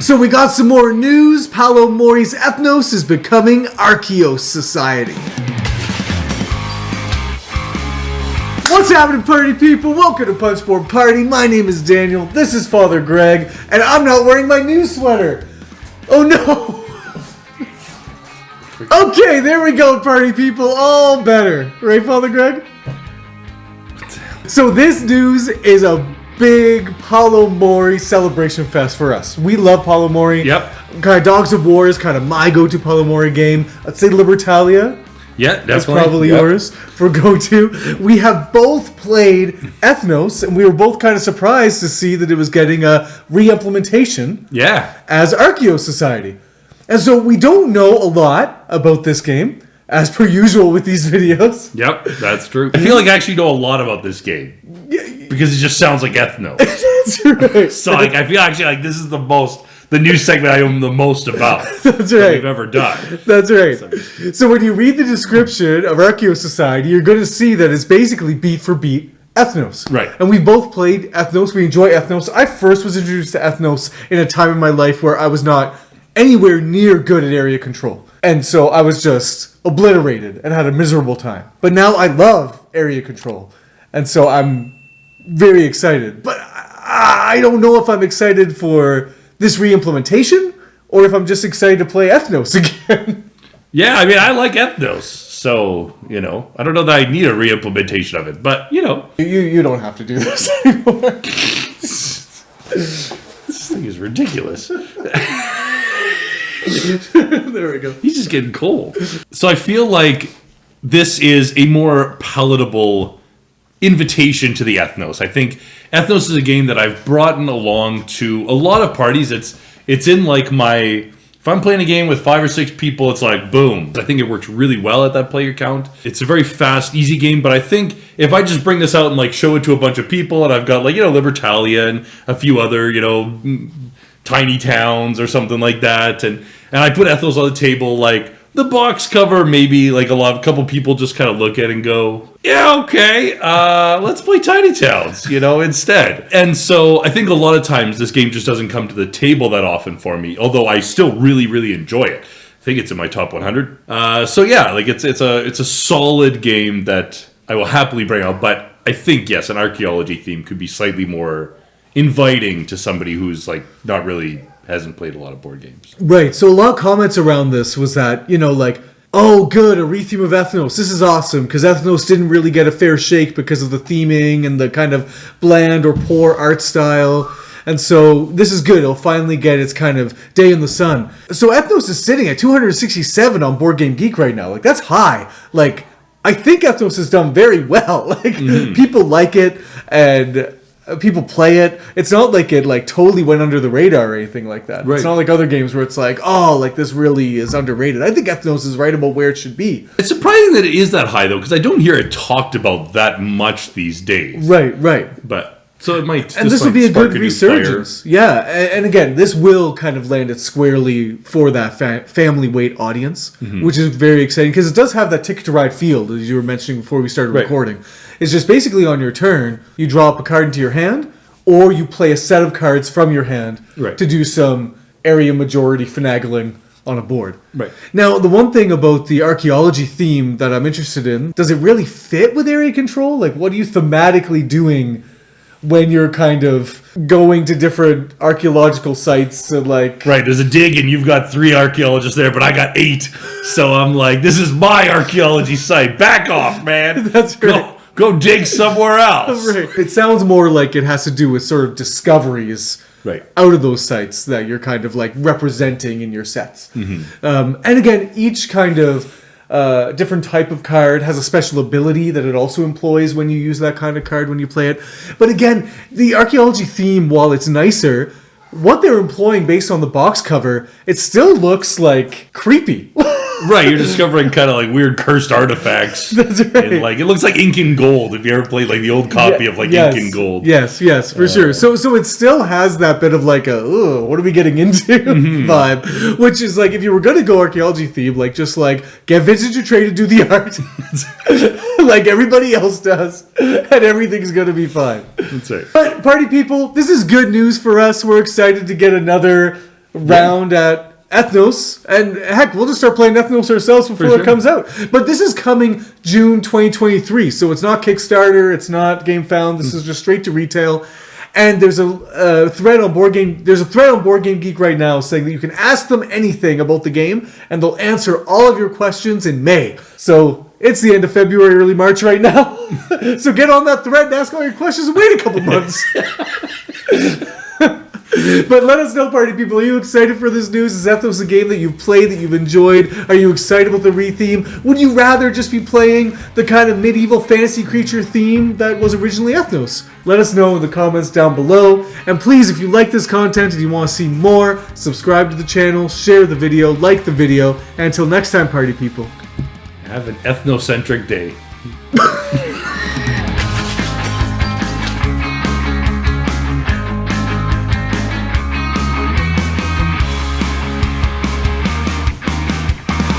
So we got some more news. Paolo Mori's Ethnos is becoming Archeos Society. What's happening, party people? Welcome to Punchboard Party. My name is Daniel. This is Father Greg, and I'm not wearing my new sweater. Oh no! Okay, there we go, party people. All better. Right, Father Greg? So this news is a big Paolo Mori celebration fest for us. We love Paolo Mori. Yep. Kind of Dogs of War is kind of my go-to Paolo Mori game. I'd say Libertalia. Yeah, definitely. That's probably yours for go-to. We have both played Ethnos, and we were both kind of surprised to see that it was getting a re-implementation as Archeos Society. And so we don't know a lot about this game, as per usual with these videos. Yep, that's true. I feel like I actually know a lot about this game. Because it just sounds like Ethnos. That's right. So I feel actually like this is the new segment I know the most about. That's right. We've ever done. That's right. So when you read the description of Archeos Society, you're going to see that it's basically beat for beat Ethnos. Right. And we both played Ethnos. We enjoy Ethnos. I first was introduced to Ethnos in a time in my life where I was not anywhere near good at area control. And so I was just obliterated and had a miserable time. But now I love area control. And so I'm very excited. But I don't know if I'm excited for this re-implementation or if I'm just excited to play Ethnos again. Yeah, I mean, I like Ethnos. So, I don't know that I need a re-implementation of it. But, You don't have to do this anymore. This thing is ridiculous. There we go. He's just getting cold. So I feel like this is a more palatable invitation to the Ethnos. I think Ethnos is a game that I've brought along to a lot of parties. It's in like if I'm playing a game with 5 or 6 people, it's like boom. I think it works really well at that player count. It's a very fast, easy game, but I think if I just bring this out and like show it to a bunch of people and I've got like, Libertalia and a few other, tiny towns or something like that, and I put Ethnos on the table, like the box cover, maybe like a couple people just kind of look at it and go, yeah, okay, let's play tiny towns, instead. And so I think a lot of times this game just doesn't come to the table that often for me, although I still really, really enjoy it. I think it's in my top 100. So yeah, like it's a solid game that I will happily bring out, but I think, yes, an archaeology theme could be slightly more inviting to somebody who's like hasn't played a lot of board games. Right. So a lot of comments around this was that, oh, good, a retheme of Ethnos. This is awesome, because Ethnos didn't really get a fair shake because of the theming and the kind of bland or poor art style. And so this is good. It'll finally get its kind of day in the sun. So Ethnos is sitting at 267 on Board Game Geek right now. Like, that's high. Like, I think Ethnos has done very well. Like, people like it, and people play it. It's not like it like totally went under the radar or anything like that. Right. It's not like other games where it's like, oh, like this really is underrated. I think Ethnos is right about where it should be. It's surprising that it is that high though, because I don't hear it talked about that much these days. Right. But so it might. And this would be a good resurgence. Yeah, and again, this will kind of land it squarely for that family weight audience, which is very exciting because it does have that Ticket to Ride feel, as you were mentioning before we started recording. It's just basically on your turn, you draw up a card into your hand, or you play a set of cards from your hand to do some area majority finagling on a board. Right. Now, the one thing about the archaeology theme that I'm interested in, does it really fit with area control? Like, what are you thematically doing when you're kind of going to different archaeological sites and like... Right, there's a dig and you've got 3 archaeologists there, but I got 8. So I'm like, this is my archaeology site. Back off, man. That's right. Go dig somewhere else. Right. It sounds more like it has to do with sort of discoveries out of those sites that you're kind of like representing in your sets. And again, each kind of different type of card has a special ability that it also employs when you use that kind of card when you play it. But again, the archaeology theme, while it's nicer, what they're employing based on the box cover, it still looks like creepy. Right, you're discovering kind of like weird cursed artifacts. That's right. And like it looks like Ink and Gold. If you ever played like the old copy of like Ink and Gold. Yes, for sure. So it still has that bit of like a what are we getting into vibe, which is like if you were going to go archaeology theme, like just like get Vintage or Trade to do the art, like everybody else does, and everything's going to be fine. That's right. But party people, this is good news for us. We're excited to get another round at Ethnos, and heck, we'll just start playing Ethnos ourselves before it comes out. But this is coming June 2023, so it's not Kickstarter, it's not GameFound. This is just straight to retail. And there's a thread on Board Game. There's a thread on Board Game Geek right now saying that you can ask them anything about the game, and they'll answer all of your questions in May. So it's the end of February, early March right now. So get on that thread and ask all your questions and wait a couple months. But let us know, party people. Are you excited for this news? Is Ethnos a game that you've played, that you've enjoyed? Are you excited about the retheme? Would you rather just be playing the kind of medieval fantasy creature theme that was originally Ethnos? Let us know in the comments down below. And please, if you like this content and you want to see more, subscribe to the channel, share the video, like the video. And until next time, party people. Have an ethnocentric day.